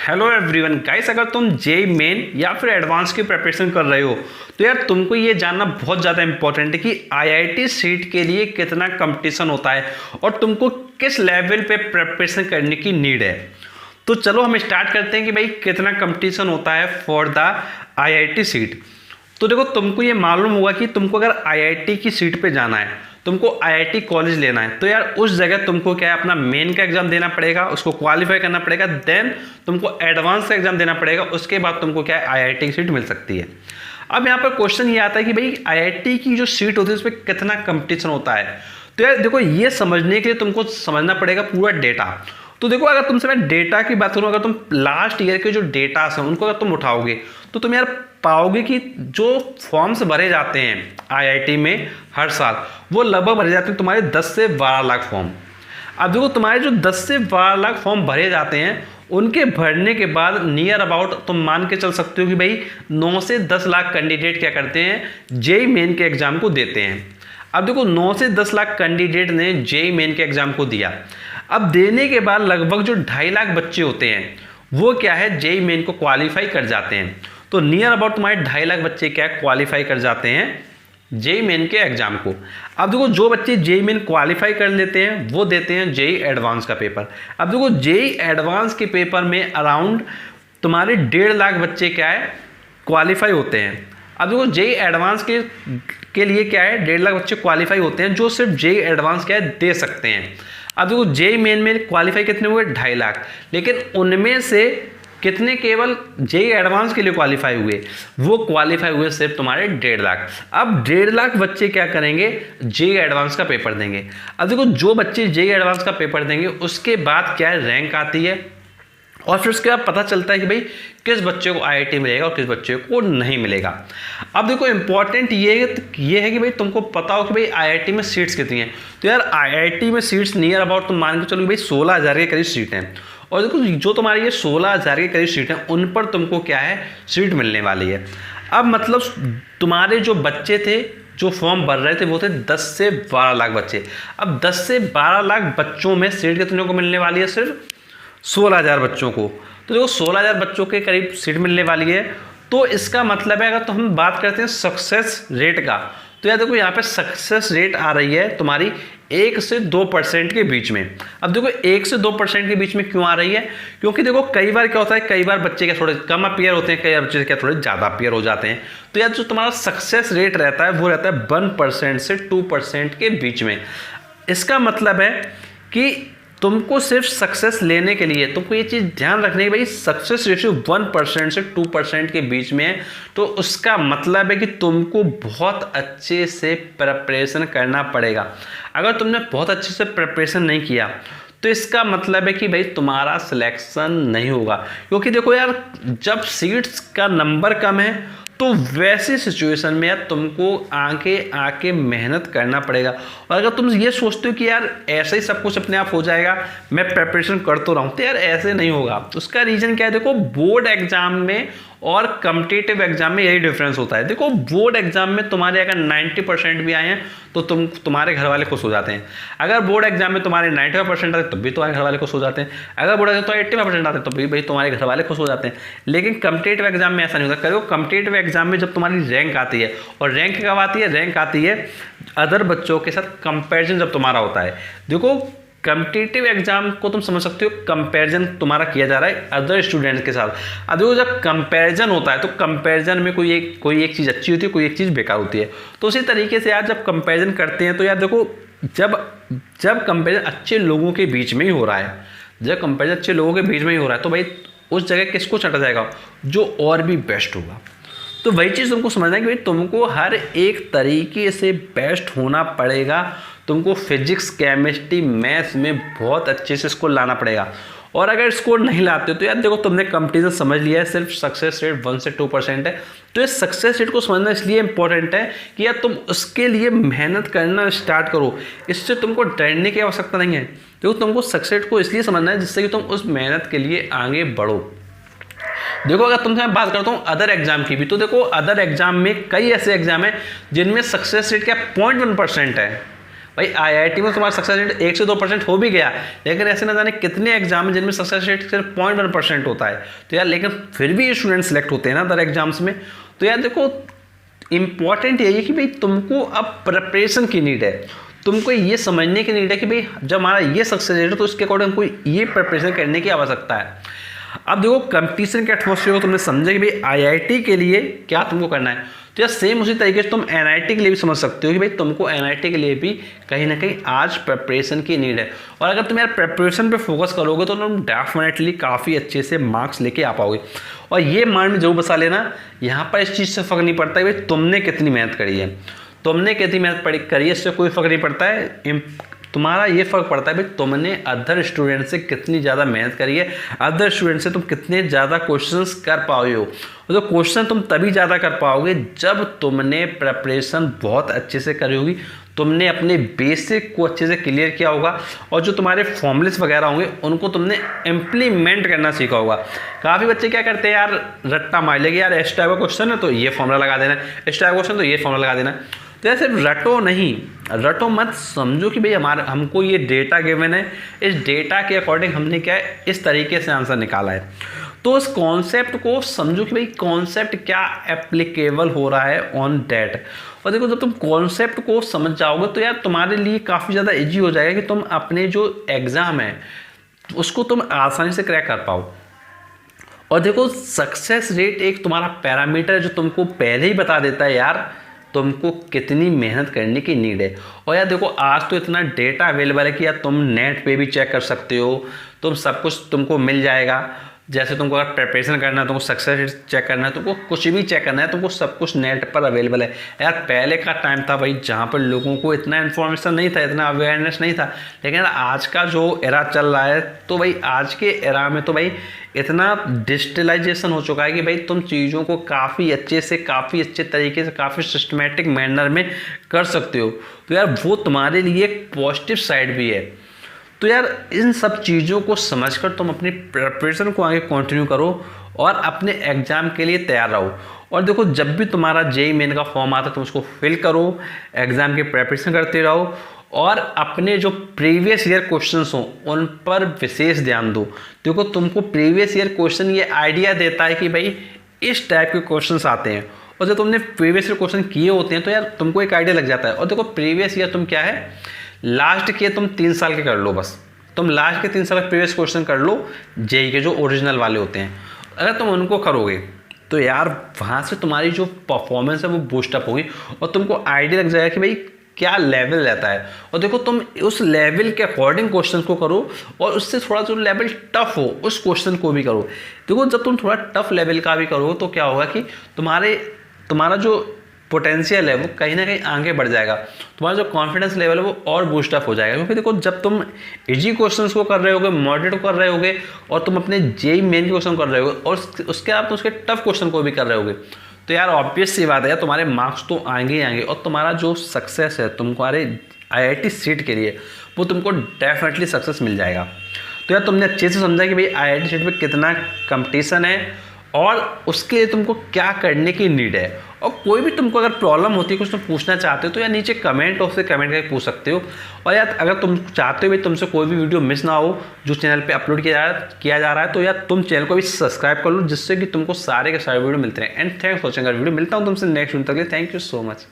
Hello everyone guys, अगर तुम JEE main या फिर एडवांस की प्रिपरेशन कर रहे हो तो यार तुमको ये जानना बहुत ज़्यादा इंपॉर्टेंट है कि आईआईटी सीट के लिए कितना कंपटीशन होता है और तुमको किस लेवल पे प्रिपरेशन करने की नीड है। तो चलो हम स्टार्ट करते हैं कि भाई कितना कंपटीशन होता है फॉर द आईआईटी सीट। तो देखो, तुमको ये मालूम होगा कि तुमको अगर आईआईटी की सीट पे जाना है, तुमको आईआईटी कॉलेज लेना है, तो यार उस जगह तुमको क्या है, अपना मेन का एग्जाम देना पड़ेगा, उसको क्वालिफाई करना पड़ेगा, देन तुमको एडवांस का एग्जाम देना पड़ेगा, उसके बाद तुमको क्या है आईआईटी की सीट मिल सकती है। अब यहाँ पर क्वेश्चन ये आता है कि भाई आईआईटी की जो सीट होती है उस पर कितना कंपटीशन होता है। तो यार देखो, ये समझने के लिए तुमको समझना पड़ेगा पूरा डेटा। तो देखो, अगर तुमसे मैं डेटा की बात करूँ, अगर तुम लास्ट ईयर के जो डेटा हैं उनको अगर तुम उठाओगे तो तुम यार पाओगे कि जो फॉर्म्स भरे जाते हैं आईआईटी में हर साल, वो लगभग भरे जाते हैं तुम्हारे 10 से 12 लाख फॉर्म। अब देखो, तुम्हारे जो 10 से 12 लाख फॉर्म भरे जाते हैं, उनके भरने के बाद नियर अबाउट तुम मान के चल सकते हो कि भाई 9 से 10 लाख कैंडिडेट क्या करते हैं, जेई मेन के एग्जाम को देते हैं। अब देखो, 9 से 10 लाख कैंडिडेट ने जेई मेन के एग्जाम को दिया। अब देने के बाद लगभग जो 2.5 लाख बच्चे होते हैं वो क्या है, जेई मेन को क्वालिफाई कर जाते हैं। तो नियर अबाउट तुम्हारे 2.5 लाख बच्चे क्या क्वालिफाई कर जाते हैं जेई मेन के एग्जाम को। अब देखो, जो बच्चे जेई मेन क्वालिफाई कर लेते हैं वो देते हैं जेई एडवांस का पेपर। अब देखो, जेई एडवांस के पेपर में अराउंड तुम्हारे 1.5 लाख बच्चे क्या है क्वालिफाई होते हैं। अब देखो, जेई एडवांस के लिए क्या है, 1.5 लाख बच्चे क्वालिफाई होते हैं जो सिर्फ जेई एडवांस क्या है दे सकते हैं। अब देखो, जेई मेन में क्वालिफाई कितने हुए, 2.5 लाख, लेकिन उनमें से कितने केवल जेई एडवांस के लिए क्वालिफाई हुए, वो क्वालिफाई हुए सिर्फ तुम्हारे 1.5 लाख। अब 1.5 लाख बच्चे क्या करेंगे, जेई एडवांस का पेपर देंगे। अब देखो, जो बच्चे जेई एडवांस का पेपर देंगे उसके बाद क्या है, रैंक आती है और फिर उसके बाद पता चलता है कि भाई किस बच्चे को आईआईटी मिलेगा और किस बच्चे को नहीं मिलेगा। अब देखो, इंपॉर्टेंट ये है कि भाई तुमको पता हो कि भाई आईआईटी में सीट्स कितनी हैं। तो यार आईआईटी में सीट्स नियर अबाउट तुम मान के चलो कि भाई 16,000 के करीब सीट हैं। और देखो, जो तुम्हारी ये 16,000 के करीब सीट हैं उन पर तुमको क्या है, सीट मिलने वाली है। अब मतलब तुम्हारे जो बच्चे थे जो फॉर्म भर रहे थे वो थे 10 से 12 लाख बच्चे। अब 10 से 12 लाख बच्चों में सीट कितने को मिलने वाली है, सिर्फ 16,000 बच्चों को। तो देखो, 16,000 बच्चों के करीब सीट मिलने वाली है। तो इसका मतलब है, अगर तो हम बात करते हैं सक्सेस रेट का, तो यार देखो, यहाँ पे सक्सेस रेट आ रही है तुम्हारी 1 से 2% के बीच में। अब देखो, 1 से 2% के बीच में क्यों आ रही है, क्योंकि देखो कई बार क्या होता है, कई बार बच्चे क्या थोड़े कम अपीयर होते हैं, कई बार बच्चे क्या थोड़े ज़्यादा अपीयर हो जाते हैं। तो यार जो तुम्हारा सक्सेस रेट रहता है वो रहता है 1% से 2% के बीच में। इसका मतलब है कि तुमको सिर्फ सक्सेस लेने के लिए तुमको ये चीज़ ध्यान रखनी है, भाई सक्सेस रेशियो 1% से 2% के बीच में है। तो उसका मतलब है कि तुमको बहुत अच्छे से प्रिपरेशन करना पड़ेगा। अगर तुमने बहुत अच्छे से प्रिपरेशन नहीं किया तो इसका मतलब है कि भाई तुम्हारा सिलेक्शन नहीं होगा। क्योंकि देखो यार, जब सीट्स का नंबर कम है तो वैसे सिचुएशन में यार तुमको आके मेहनत करना पड़ेगा। और अगर तुम ये सोचते हो कि यार ऐसे ही सब कुछ अपने आप हो जाएगा, मैं प्रिपरेशन कर तो रहा हूँ, तो यार ऐसे नहीं होगा। उसका रीज़न क्या है, देखो बोर्ड एग्जाम में और कम्पिटिटिव एग्जाम में यही डिफरेंस होता है। देखो, बोर्ड एग्जाम में तुम्हारे अगर 90% भी आए हैं तो तुम्हारे घर वाले खुश हो जाते हैं। अगर बोर्ड एग्जाम में तुम्हारे 95% आते तब भी तुम्हारे घर वाले खुश हो जाते हैं। अगर बोर्ड एग्जाम तो 85% आते हैं तो भी भाई तुम्हारे घर वाले खुश हो जाते हैं। लेकिन कम्पिटिटिव एग्जाम में ऐसा नहीं होता। करो, कम्पिटिटिव एग्जाम में जब तुम्हारी रैंक आती है, और रैंक कब आती है, रैंक आती है अदर बच्चों के साथ कंपेरिजन जब तुम्हारा होता है। देखो, कम्पिटिटिव एग्जाम को तुम समझ सकते हो, कंपैरिजन तुम्हारा किया जा रहा है अदर स्टूडेंट्स के साथ। अब देखो, जब कंपैरिजन होता है तो कंपैरिजन में कोई एक चीज़ अच्छी होती है, कोई एक चीज़ बेकार होती है। तो उसी तरीके से यार जब कंपैरिजन करते हैं तो यार देखो, जब कंपैरिजन अच्छे लोगों के बीच में ही हो रहा है, जब कंपैरिजन अच्छे लोगों के बीच में ही हो रहा है, तो भाई उस जगह किसको चढ़ा जाएगा, जो और भी बेस्ट होगा। तो वही चीज़ तुमको समझना है कि भाई तुमको हर एक तरीके से बेस्ट होना पड़ेगा। तुमको फिजिक्स, केमिस्ट्री, मैथ्स में बहुत अच्छे से इसको लाना पड़ेगा। और अगर स्कोर नहीं लाते हो तो यार देखो, तुमने कंपटीशन समझ लिया है, सिर्फ सक्सेस रेट 1 से 2% है। तो इस सक्सेस रेट को समझना इसलिए इंपॉर्टेंट है कि यार तुम उसके लिए मेहनत करना स्टार्ट करो। इससे तुमको डरने की आवश्यकता नहीं है। देखो, तुमको सक्सेस रेट को इसलिए समझना है जिससे कि तुम उस मेहनत के लिए आगे बढ़ो। देखो, अगर तुमसे मैं बात करता हूँ अदर एग्जाम की भी, तो देखो अदर एग्जाम में कई ऐसे एग्जाम हैं जिनमें सक्सेस रेट क्या 0.1% है। भाई आईआईटी में तुम्हारा सक्सेस रेट 1 से 2% हो भी गया, लेकिन ऐसे ना जाने कितने एग्जाम जिनमें सक्सेस रेट सिर्फ 0.1% होता है। तो यार लेकिन फिर भी स्टूडेंट सेलेक्ट होते हैं ना अदर एग्जाम्स में। तो यार देखो इंपॉर्टेंट यही है कि भाई तुमको अब प्रिपरेशन की नीड है, तुमको ये समझने की नीड है कि भाई जब हमारा ये सक्सेस रेट है तो इसके अकॉर्डिंग हमको ये प्रिपरेशन करने की आवश्यकता है। अब देखो कंपटीशन के एटमॉस्फेयर को तुमने समझा कि भाई आईआईटी के लिए क्या तुमको करना है, तो यार सेम उसी तरीके से तुम एनआईटी के लिए भी समझ सकते हो कि भाई तुमको एनआईटी के लिए भी कहीं ना कहीं आज प्रिपरेशन की नीड है। और अगर तुम यार प्रिपरेशन पे फोकस करोगे तो तुम डेफिनेटली काफ़ी अच्छे से मार्क्स लेके आ पाओगे। और ये माइंड में जरूर बसा लेना, यहाँ पर इस चीज़ से फ़र्क नहीं पड़ता कि भाई तुमने कितनी मेहनत करी है, तुमने कितनी मेहनत करी है, इससे कोई फ़र्क नहीं पड़ता है। तुम्हारा ये फ़र्क पड़ता है भाई तुमने अदर स्टूडेंट से कितनी ज़्यादा मेहनत करी है, अदर स्टूडेंट से तुम कितने ज़्यादा क्वेश्चंस कर पाओगे हो। तो क्वेश्चन तुम तभी ज़्यादा कर पाओगे जब तुमने प्रिपरेशन बहुत अच्छे से करी होगी, तुमने अपने बेसिक को अच्छे से क्लियर किया होगा, और जो तुम्हारे फॉर्मुलेस वगैरह होंगे उनको तुमने इम्प्लीमेंट करना सीखा होगा। काफ़ी बच्चे क्या करते हैं यार, रट्टा मार लेंगे, यार इस टाइप का क्वेश्चन है तो ये फॉर्मूला लगा देना, इस टाइप का क्वेश्चन तो ये फॉर्मूला लगा देना। तो ऐसे रटो नहीं, रटो मत, समझो कि भाई हमको ये डेटा गिवन है, इस डेटा के अकॉर्डिंग हमने क्या है इस तरीके से आंसर निकाला है। तो उस कॉन्सेप्ट को समझो कि भाई कॉन्सेप्ट क्या एप्लीकेबल हो रहा है ऑन डेट। और देखो जब तुम कॉन्सेप्ट को समझ जाओगे तो यार तुम्हारे लिए काफ़ी ज़्यादा ईजी हो जाएगा कि तुम अपने जो एग्ज़ाम है उसको तुम आसानी से क्रैक कर पाओ। और देखो सक्सेस रेट एक तुम्हारा पैरामीटर है जो तुमको पहले ही बता देता है यार तुमको कितनी मेहनत करने की नीड है। और यार देखो आज तो इतना डेटा अवेलेबल है कि यार तुम नेट पे भी चेक कर सकते हो, तुम सब कुछ तुमको मिल जाएगा। जैसे तुमको अगर प्रिपरेशन करना है, तुमको सक्सेस रेट चेक करना है, तुमको कुछ भी चेक करना है, तुमको सब कुछ नेट पर अवेलेबल है। यार पहले का टाइम था भाई जहाँ पर लोगों को इतना इन्फॉर्मेशन नहीं था, इतना अवेयरनेस नहीं था, लेकिन आज का जो एरा चल रहा है तो भाई आज के एरा में तो भाई इतना डिजिटलाइजेशन हो चुका है कि भाई तुम चीज़ों को काफ़ी अच्छे से, काफ़ी अच्छे तरीके से, काफ़ी सिस्टमेटिक मैनर में कर सकते हो। तो यार वो तुम्हारे लिए एक पॉजिटिव साइड भी है। तो यार इन सब चीज़ों को समझकर तुम अपनी प्रिपरेशन को आगे कंटिन्यू करो और अपने एग्ज़ाम के लिए तैयार रहो। और देखो जब भी तुम्हारा जेईई मेन का फॉर्म आता है तुम उसको फिल करो, एग्ज़ाम की प्रिपरेशन करते रहो और अपने जो प्रीवियस ईयर क्वेश्चंस हों उन पर विशेष ध्यान दो। देखो तुमको प्रीवियस ईयर क्वेश्चन ये आइडिया देता है कि भाई इस टाइप के क्वेश्चंस आते हैं, और जब तुमने प्रीवियस ईयर क्वेश्चन किए होते हैं तो यार तुमको एक आइडिया लग जाता है। और देखो प्रीवियस ईयर तुम क्या है, लास्ट के तुम 3 साल के कर लो, बस तुम लास्ट के 3 साल के प्रीवियस क्वेश्चन कर लो जेईई के जो ओरिजिनल वाले होते हैं। अगर तुम उनको करोगे तो यार वहाँ से तुम्हारी जो परफॉर्मेंस है वो बूस्टअप होगी और तुमको आइडिया लग जाएगा कि भाई क्या लेवल रहता है। और देखो तुम उस लेवल के अकॉर्डिंग क्वेश्चन को करो और उससे थोड़ा जो लेवल टफ हो उस क्वेश्चन को भी करो। देखो जब तुम थोड़ा टफ लेवल का भी करो तो क्या होगा कि तुम्हारा जो पोटेंशियल है वो कहीं ना कहीं आगे बढ़ जाएगा, तुम्हारा जो कॉन्फिडेंस लेवल है वो और बूस्टअप हो जाएगा। क्योंकि देखो जब तुम इजी क्वेश्चंस को कर रहे होगे, मॉडरेट कर रहे होगे और तुम अपने जेईई मेन के क्वेश्चन कर रहे होगे और उसके आप उसके टफ क्वेश्चन को भी कर रहे होगे, तो यार ऑब्वियस सी बात है यार तुम्हारे मार्क्स तो आएंगे ही आएंगे और तुम्हारा जो सक्सेस है तुम्हारे आईआईटी सीट के लिए वो तुमको डेफिनेटली सक्सेस मिल जाएगा। तो यार तुमने अच्छे से समझा कि भाई आईआईटी सीट में कितना कंपटीशन है और उसके लिए तुमको क्या करने की नीड है। और कोई भी तुमको अगर प्रॉब्लम होती है, कुछ तुम पूछना चाहते हो तो यार नीचे कमेंट बॉक्स से कमेंट करके पूछ सकते हो। और यार अगर तुम चाहते हो भाई तुमसे कोई भी वीडियो मिस ना हो जो चैनल पे अपलोड किया जा रहा है तो यार तुम चैनल को भी सब्सक्राइब कर लो जिससे कि तुमको सारे के सारे वीडियो मिलते हैं। And thanks for watching. Video मिलता हूँ तुमसे नेक्स्ट वीडियो तक। Thank you so much.